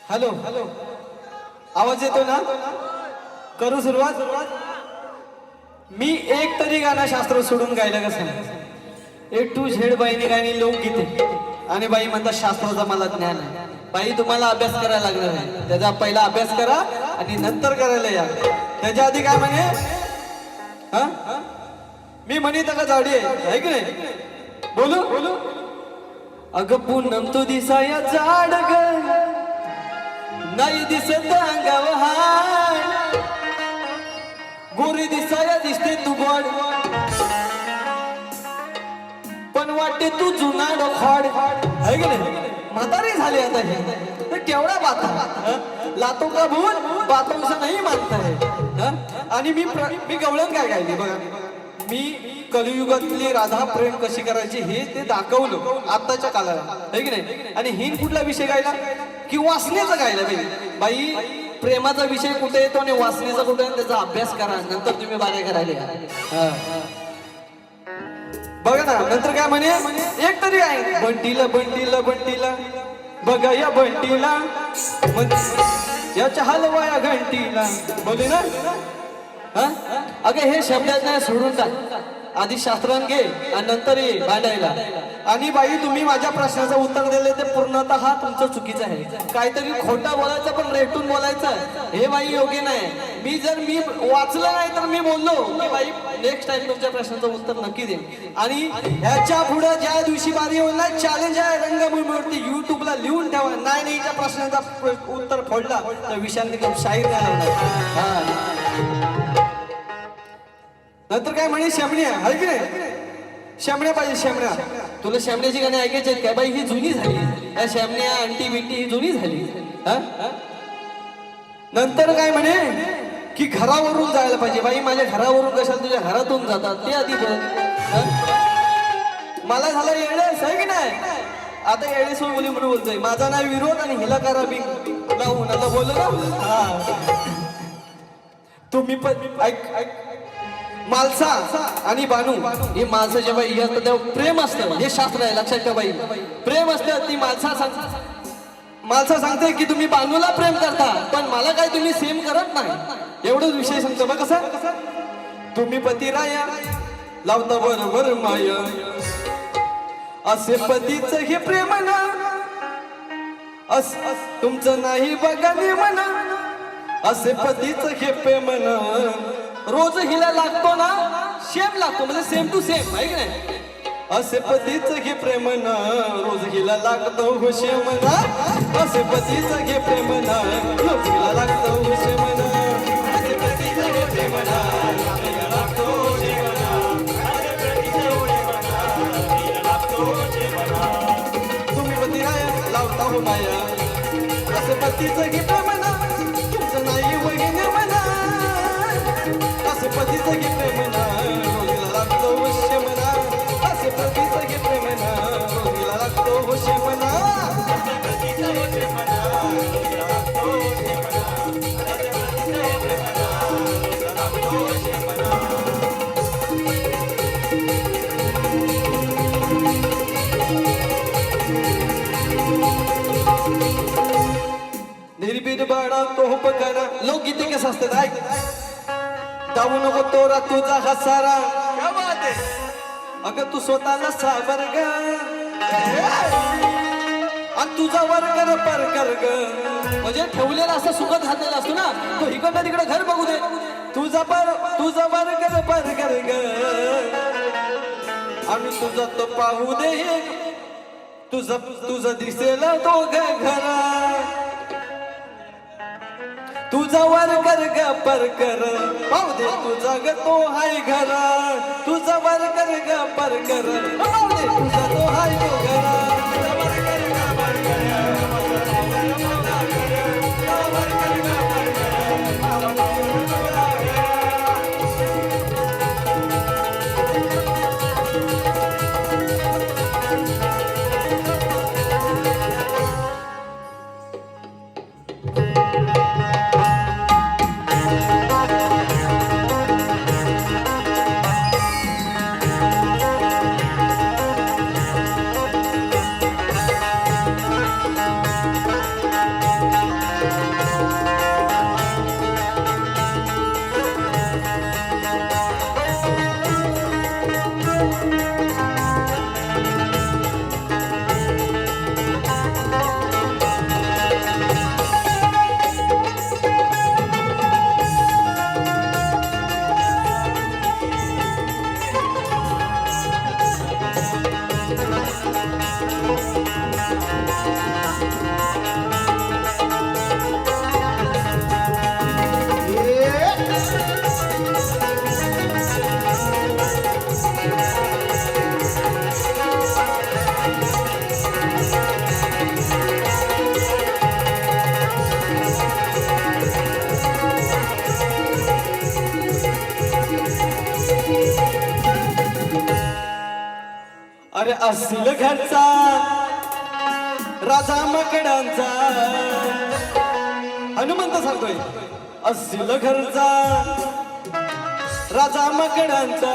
Hello hello आवाज येतो ना? करू सुरुवात. मी एक तरी गाणं शास्त्र सोडून गायलं कसं? ए टू झेड बाईने गाणी लोकगीते आणि बाई म्हणतात शास्त्राचा मला ज्ञान आहे. बाई तुम्हाला अभ्यास करायला लागणार आहे, त्याचा पहिला अभ्यास करा आणि नंतर करायला या. त्याच्या आधी काय म्हणे? हा मी म्हणित का झाडी आहे की नाही? बोलू बोलू. अगं पूनम तू दिसाया जाड ग, नाही दिसत अंगाव हाड, गोरी दिसाया दिसते तू गोड, पण वाटते तू जुना डोखाड आहे की नाही? म्हातारी झाली आता हे केवढा बाता लातो का भूल बातों से नहीं मानता है. आणि मी गवळण काय गायली बघा. मी कलियुगातली राधा प्रेम कशी करायची हे ते दाखवलं आत्ताच्या काळाला आहे की नाही? आणि हिन कुठला विषय गायला की वासनेचा गायला बाई. प्रेमाचा विषय कुठे येतो आणि वासनेचा कुठे, त्याचा अभ्यास करा नंतर तुम्ही बाऱ्या करायला. बघा ना नंतर काय म्हणे? एक तरी आहे बंटीला बंटीला बंटीला बघा या बंटीला याच्या हलवाया घंटीला बोले ना. अगं हे शब्दात नाही सोडून टाक, आधी शास्त्रान घे आणि नंतर ये भांडायला. आणि बाई तुम्ही माझ्या प्रश्नाचं उत्तर दिले ते पूर्णतः तुमचं चुकीचं आहे. काहीतरी खोटं बोलायचं पण रेटून बोलायचं हे बाई योग्य नाही. मी वाचलं नाही तर मी बोललो की बाई नेक्स्ट टाइम तुमच्या प्रश्नाचं उत्तर नक्की दे. आणि ह्याच्या पुढे ज्या दिवशी बारी होईल ना चॅलेंज आहे रंगभूमीवरती युट्यूबला लिहून ठेवा. नाही त्या प्रश्नाचा उत्तर फोडला तर विशाल शाहीर नाही लावणार. नंतर काय म्हणे? शेमण्या आहे की नाही? शेमण्या पाहिजे शेमण्या. तुला शेमण्याची गाणी ऐकायची आहेत काय? बाई ही जुनी झाली. या शेमण्या अंटी बिंटी ही जुनी झाली. नंतर काय म्हणे की घरावरून जायला पाहिजे. बाई माझ्या घरावरून कशाला तुझ्या घरातून जातात ते आधी बघ. मला झालं येडेस आहे की नाही? आता येडेस मुली म्हणून बोलतोय. माझा नाही विरोध आणि हिला करा बी लावून आता बोललो ना. तुम्ही पण ऐक मालसा आणि बानू हे माणसं जेव्हा येतात तेव्हा प्रेम असतं. हे शास्त्र आहे लक्षात ठेवा. बाई प्रेम असतं. ती मालसा सांगते की तुम्ही बानूला प्रेम करता पण मला काय तुम्ही सेम करत नाही. एवढंच विषय सांगतो बघ. कसं तुम्ही पती राया लावता बरोबर माया, असे पतीच हे प्रेम ना तुमचं नाही बघा म्हणा. असे पतीच हे प्रेम ना रोज हिला लागतो ना सेम लागतो म्हणजे सेम टू सेम आहे की नाही? असे पतीच घे प्रेम ना रोज हिला लागतो हो शेम ना. असे पतीच घे प्रेम ना रोज हिला लागतो हो शेम ना. असे पतीच घे प्रेम ना रोज हिला लागतो हो शेम ना. तुम्ही पती राया लावता हो माया, असे पतीच घे प्रेम ना तुमचं नाही वगैरे म्हणा. असे पतीच घे प्रेम ना रोजीला लागतो वश्य म्हणा. असे पतीच घे प्रेम ना रोजीला लागतो वश्य म्हणा. असे पतीच घे प्रेम ना रोजीला लागतो वश्य म्हणा. उपकार लोकगीते कसं असतात ऐक दावू नको तोरा तुझा हसारा क्या बात आहे अगं तू स्वतःला सावर ग आणि तुझा वर्गर पर कर ग म्हणजे ठेवलेला असं सुखद घातलेला असतो ना तो इकडनं तिकडे घर बघू दे तुझा वर्गर पर कर ग आम्ही तुझा तो पाहू दे तुझं दिसेल तो घरा तुझा वर्गर ग पर कर पाहू दे तुझा ग तो हाय घरा तुझा वर्गर ग पर कर पाहू दे तुझा तो हाय तो घरा अरे असेल घरचा राजा मकडांचा हनुमंत सांगतोय असेल घरचा राजा मकडांचा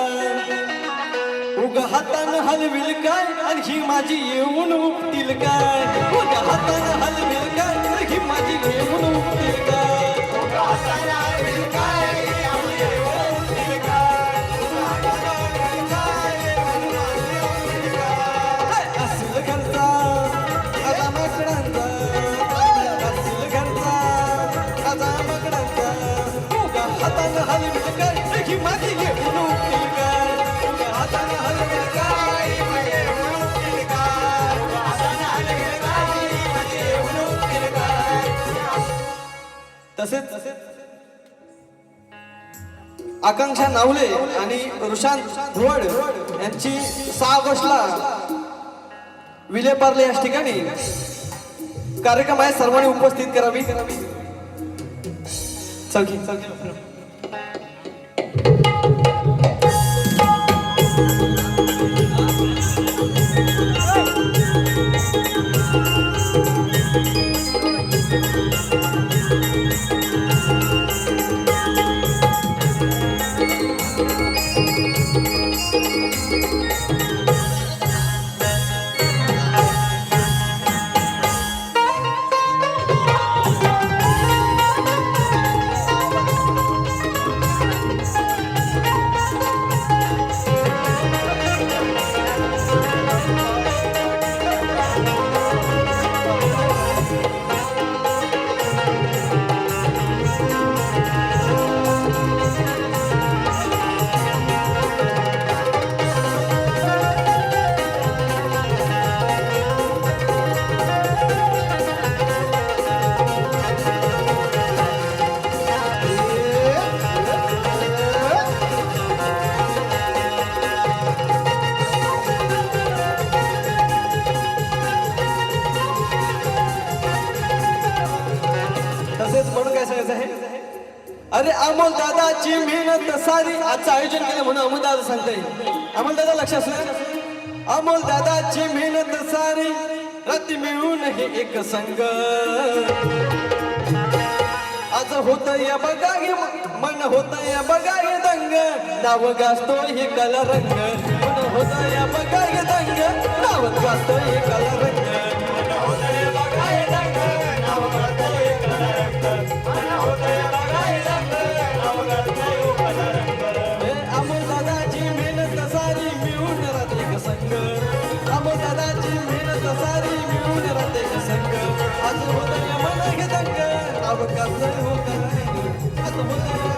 उगा हातानं हलविल काय आणि ही माझी येऊन उपटील काय उगा हातानं हलविल काय आणि ही माझी येऊन उपटील काय उगा हातानं हलविल काय तसेच आकांक्षा नावले आणि ऋषांत धुवड यांची 6 ऑगस्टला विलेपार्ले या ठिकाणी कार्यक्रम आहे सर्वांनी उपस्थित करावी चल अरे अमोल दादाची मेहनत सारी आजचं आयोजन केलं म्हणून अमोल दादा सांगताय अमोल दादा लक्ष असू अमोल दादाची मेहनत सारी रात्री मिळून हे एक संग आज होत या बघा मन होत या बघा दंग नाव गाजतो हे कला रंग मन होत या बघा दंग नाव गाजतो हे कला रंग मन होत या बघा दंग नाव गाजतो हे कला रंग आज होता या मन हे दंग अब कसं होत आज होता